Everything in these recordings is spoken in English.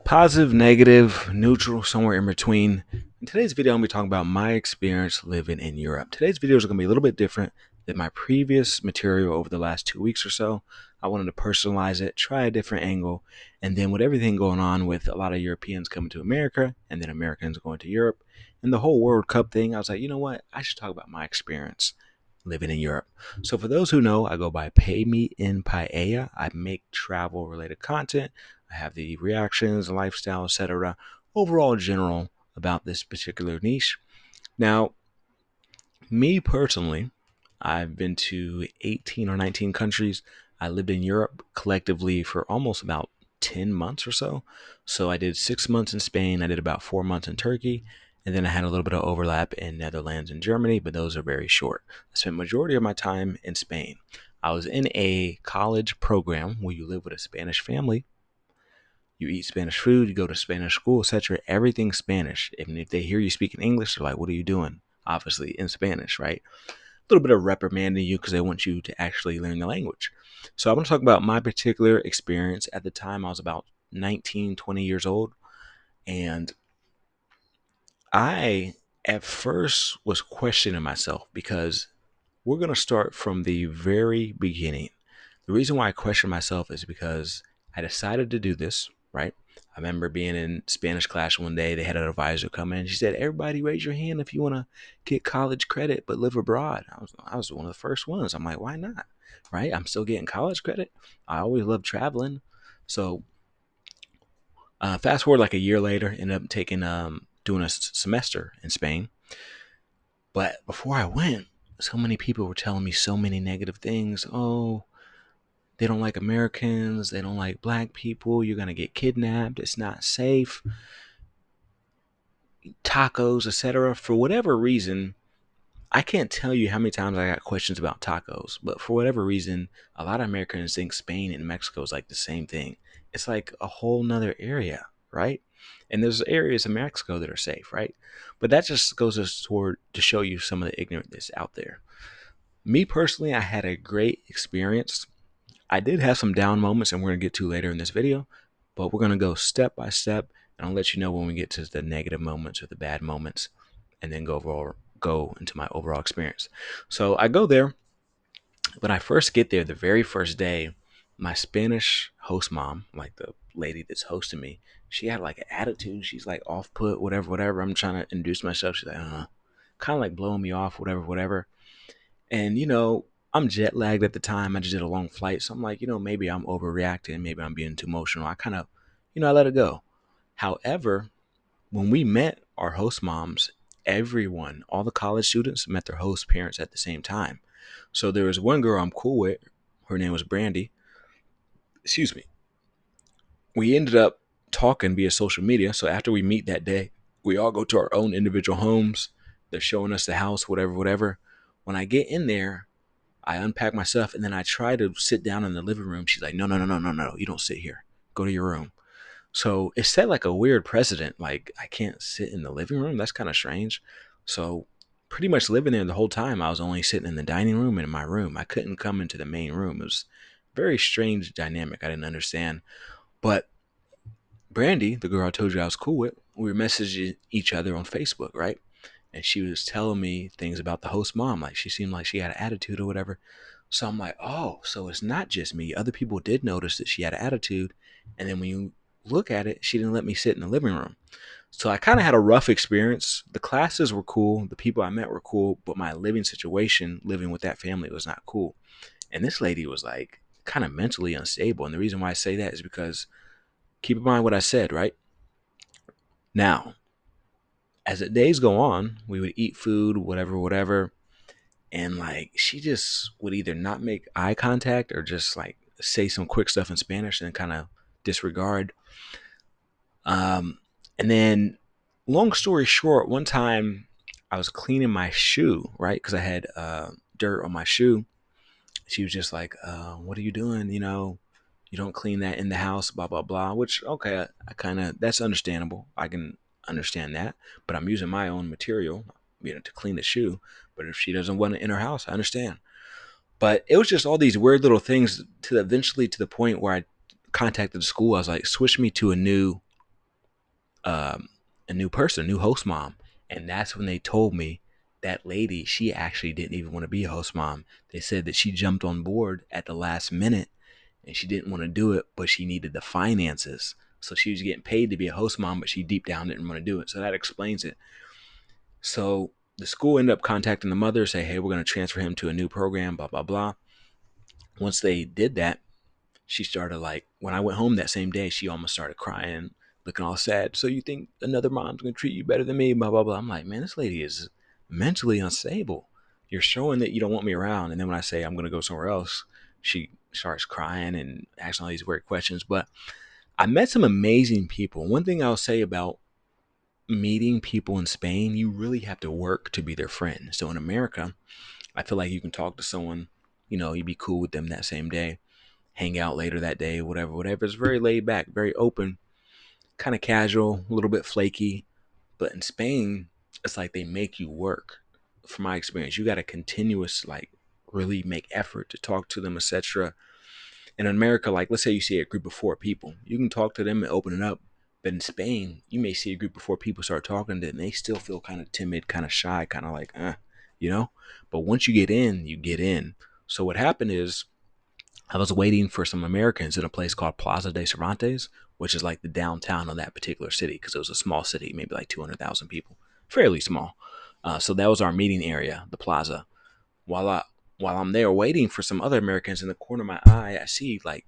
Positive, negative, neutral, somewhere in between. In today's video, I'm going to be talking about my experience living in Europe. Today's video is going to be a little bit different than my previous material over the last 2 weeks or so. I wanted to personalize it, try a different angle, and then with everything going on with a lot of Europeans coming to America and then Americans going to Europe and the whole World Cup thing, I was like, you know what? I should talk about my experience living in Europe. So for those who know, I go by PayMeInPaella. I make travel related content. I have the reactions, lifestyle, etc. Overall general about this particular niche. Now, me personally, I've been to 18 or 19 countries. I lived in Europe collectively for almost about 10 months or so. So I did 6 months in Spain, I did about 4 months in Turkey, and then I had a little bit of overlap in Netherlands and Germany, but those are very short. I spent majority of my time in Spain. I was in a college program where you live with a Spanish family. You eat Spanish food, you go to Spanish school, etc. Everything's Spanish. Even if they hear you speaking English, they're like, what are you doing? Obviously in Spanish, right? A little bit of reprimanding you because they want you to actually learn the language. So I'm going to talk about my particular experience. At the time, I was about 19, 20 years old. And I, at first, was questioning myself because we're going to start from the very beginning. The reason why I question myself is because I decided to do this, right? I remember being in Spanish class one day. They had an advisor come in. She said, everybody raise your hand if you want to get college credit but live abroad. I was one of the first ones. I'm like, why not? Right? I'm still getting college credit. I always loved traveling. So fast forward like a year later, ended up taking doing a semester in Spain. But before I went, so many people were telling me so many negative things. Oh, they don't like Americans. They don't like black people. You're going to get kidnapped. It's not safe. Tacos, etc. For whatever reason, I can't tell you how many times I got questions about tacos, but for whatever reason, a lot of Americans think Spain and Mexico is like the same thing. It's like a whole nother area, right? And there's areas in Mexico that are safe, right? But that just goes us toward to show you some of the ignorance out there. Me personally, I had a great experience. I did have some down moments, and we're going to get to later in this video, but we're going to go step by step, and I'll let you know when we get to the negative moments or the bad moments, and then go into my overall experience. So I go there. When I first get there, the very first day, my Spanish host mom, like the lady that's hosting me, she had like an attitude. She's like off put, whatever, whatever. I'm trying to introduce myself. She's like, kind of like blowing me off, whatever, whatever. And, I'm jet lagged at the time. I just did a long flight. So I'm like, maybe I'm overreacting. Maybe I'm being too emotional. I kind of, I let it go. However, when we met our host moms, everyone, all the college students met their host parents at the same time. So there was one girl I'm cool with. Her name was Brandy. Excuse me. We ended up talking via social media. So after we meet that day, we all go to our own individual homes. They're showing us the house, whatever, whatever. When I get in there, I unpack my stuff and then I try to sit down in the living room. She's like, no, no, no, no, no, no. You don't sit here. Go to your room. So it set like a weird precedent. Like I can't sit in the living room. That's kind of strange. So pretty much living there the whole time, I was only sitting in the dining room and in my room. I couldn't come into the main room. It was a very strange dynamic. I didn't understand. But Brandy, the girl I told you I was cool with, we were messaging each other on Facebook, right? And she was telling me things about the host mom. Like she seemed like she had an attitude or whatever. So I'm like, oh, so it's not just me. Other people did notice that she had an attitude. And then when you look at it, she didn't let me sit in the living room. So I kind of had a rough experience. The classes were cool. The people I met were cool. But my living situation, living with that family, was not cool. And this lady was like kind of mentally unstable. And the reason why I say that is because keep in mind what I said, right? Now, as the days go on, we would eat food, whatever, whatever. And like she just would either not make eye contact or just like say some quick stuff in Spanish and kind of disregard. Um, and then, long story short, one time I was cleaning my shoe, right? Because I had dirt on my shoe. She was just like, "What are you doing? You don't clean that in the house, blah blah blah." Which, okay, I kind of that's understandable. I can understand that, but I'm using my own material, to clean the shoe. But if she doesn't want it in her house, I understand. But it was just all these weird little things to eventually to the point where I contacted the school. I was like, switch me to a new um, a new person, a new host mom. And that's when they told me that lady, she actually didn't even want to be a host mom. They said that she jumped on board at the last minute and she didn't want to do it, but she needed the finances. So she was getting paid to be a host mom, but she deep down didn't want to do it. So that explains it. So the school ended up contacting the mother, say, hey, we're going to transfer him to a new program, blah, blah, blah. Once they did that, she started like, when I went home that same day, she almost started crying, looking all sad. So you think another mom's gonna treat you better than me? Blah blah blah. I'm like, man, this lady is mentally unstable. You're showing that you don't want me around, and then when I say I'm gonna go somewhere else, she starts crying and asking all these weird questions. But I met some amazing people. One thing I'll say about meeting people in Spain, you really have to work to be their friend. So in America, I feel like you can talk to someone, you'd be cool with them that same day, hang out later that day, whatever, whatever. It's very laid back, very open, kind of casual, a little bit flaky. But in Spain, it's like they make you work. From my experience, you got to continuous, like, really make effort to talk to them, etc. And in America, like, let's say you see a group of 4 people, you can talk to them and open it up. But in Spain, you may see a group of 4 people start talking, then they still feel kind of timid, kind of shy, kind of like, you know. But once you get in, you get in. So what happened is, I was waiting for some Americans in a place called Plaza de Cervantes, which is like the downtown of that particular city because it was a small city, maybe like 200,000 people, fairly small. So that was our meeting area, the plaza. While I while I'm there waiting for some other Americans, in the corner of my eye, I see like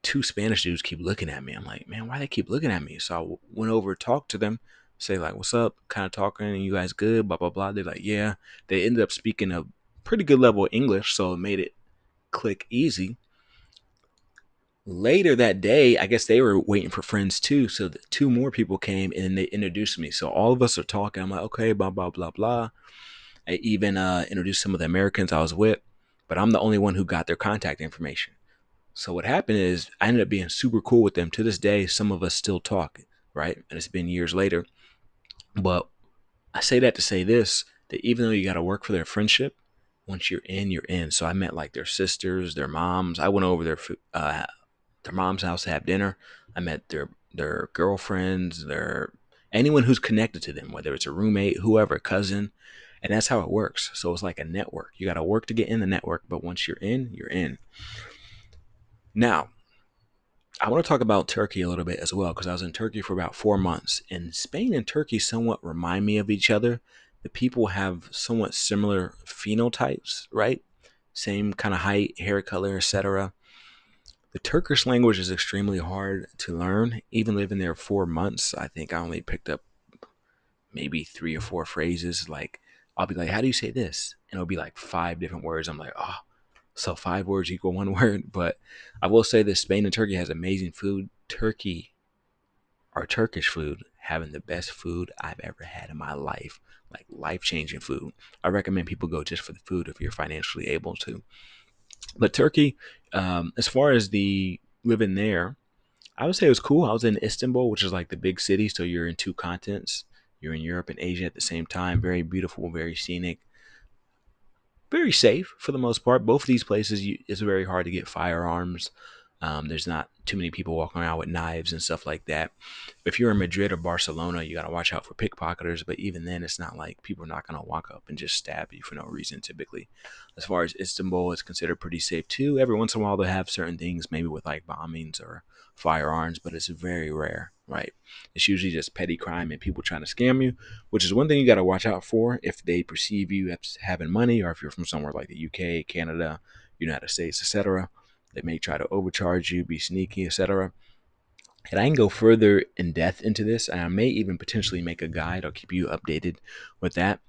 2 Spanish dudes keep looking at me. I'm like, man, why they keep looking at me? So I went over, talked to them, say like, what's up? Kind of talking, and you guys good? Blah blah blah. They're like, yeah. They ended up speaking a pretty good level of English, so it made it click easy. Later that day, I guess they were waiting for friends too. So the 2 more people came and they introduced me. So all of us are talking. I'm like, okay, blah, blah, blah, blah. I even introduced some of the Americans I was with, but I'm the only one who got their contact information. So what happened is I ended up being super cool with them. To this day, some of us still talk, right? And it's been years later. But I say that to say this, that even though you got to work for their friendship, once you're in, you're in. So I met like their sisters, their moms. I went over their mom's house to have dinner. I met their girlfriends, their anyone who's connected to them, whether it's a roommate, whoever, cousin, and that's how it works. So it's like a network. You got to work to get in the network, but once you're in, you're in. Now, I want to talk about Turkey a little bit as well because I was in Turkey for about 4 months, and Spain and Turkey somewhat remind me of each other. The people have somewhat similar phenotypes, right? Same kind of height, hair color, etc. The Turkish language is extremely hard to learn. Even living there 4 months, I think I only picked up maybe 3 or 4 phrases. Like, I'll be like, how do you say this? And it'll be like 5 different words. I'm like, oh, so 5 words equal one word. But I will say this, Spain and Turkey has amazing food. Turkey, or Turkish food, having the best food I've ever had in my life. Like life-changing food. I recommend people go just for the food if you're financially able to. But Turkey, as far as the living there, I would say it was cool. I was in Istanbul, which is like the big city. So you're in 2 continents. You're in Europe and Asia at the same time. Very beautiful, very scenic, very safe for the most part. Both of these places, it's very hard to get firearms. There's not too many people walking around with knives and stuff like that. If you're in Madrid or Barcelona, you got to watch out for pickpocketers. But even then, it's not like people are not going to walk up and just stab you for no reason typically. As far as Istanbul, it's considered pretty safe too. Every once in a while, they'll have certain things, maybe with like bombings or firearms, but it's very rare, right? It's usually just petty crime and people trying to scam you, which is one thing you got to watch out for if they perceive you as having money, or if you're from somewhere like the UK, Canada, United States, etc. They may try to overcharge you, be sneaky, etc. And I can go further in depth into this, and I may even potentially make a guide. I'll keep you updated with that.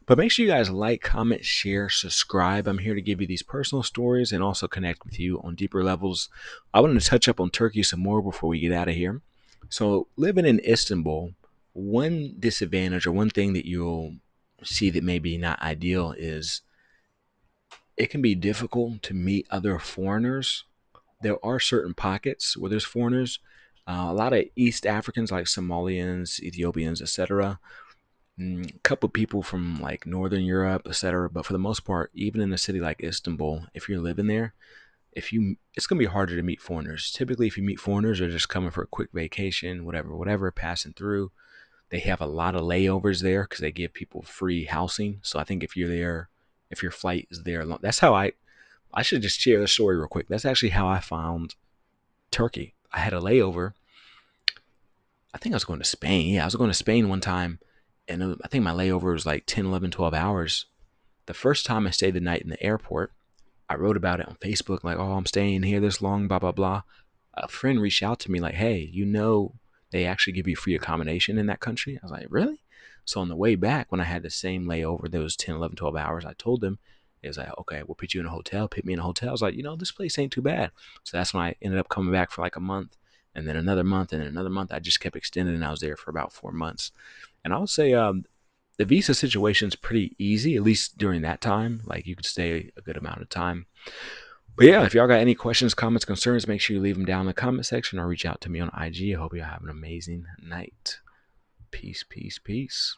But make sure you guys like, comment, share, subscribe. I'm here to give you these personal stories and also connect with you on deeper levels. I wanted to touch up on Turkey some more before we get out of here. So, living in Istanbul, one disadvantage or one thing that you'll see that may be not ideal is it can be difficult to meet other foreigners. There are certain pockets where there's foreigners. A lot of East Africans like Somalians, Ethiopians, etc. A couple people from like Northern Europe, etc. But for the most part, even in a city like Istanbul, if you're living there, it's gonna be harder to meet foreigners. Typically, if you meet foreigners, they're just coming for a quick vacation, whatever, passing through. They have a lot of layovers there because they give people free housing. So I think if you're there, if your flight is there, that's how I should just share the story real quick. That's actually how I found Turkey. I had a layover. I think I was going to Spain. Yeah, I was going to Spain one time, and I think my layover was like 10, 11, 12 hours. The first time I stayed the night in the airport, I wrote about it on Facebook, like, oh, I'm staying here this long, blah, blah, blah. A friend reached out to me, like, hey, they actually give you free accommodation in that country? I was like, really? So on the way back, when I had the same layover, there was 10, 11, 12 hours, I told them, it was like, okay, we'll put you in a hotel, put me in a hotel. I was like, this place ain't too bad. So that's when I ended up coming back for like a month, and then another month, and then another month. I just kept extending, and I was there for about 4 months. And I would say the visa situation is pretty easy, at least during that time. Like you could stay a good amount of time. But yeah, if y'all got any questions, comments, concerns, make sure you leave them down in the comment section or reach out to me on IG. I hope y'all have an amazing night. Peace, peace, peace.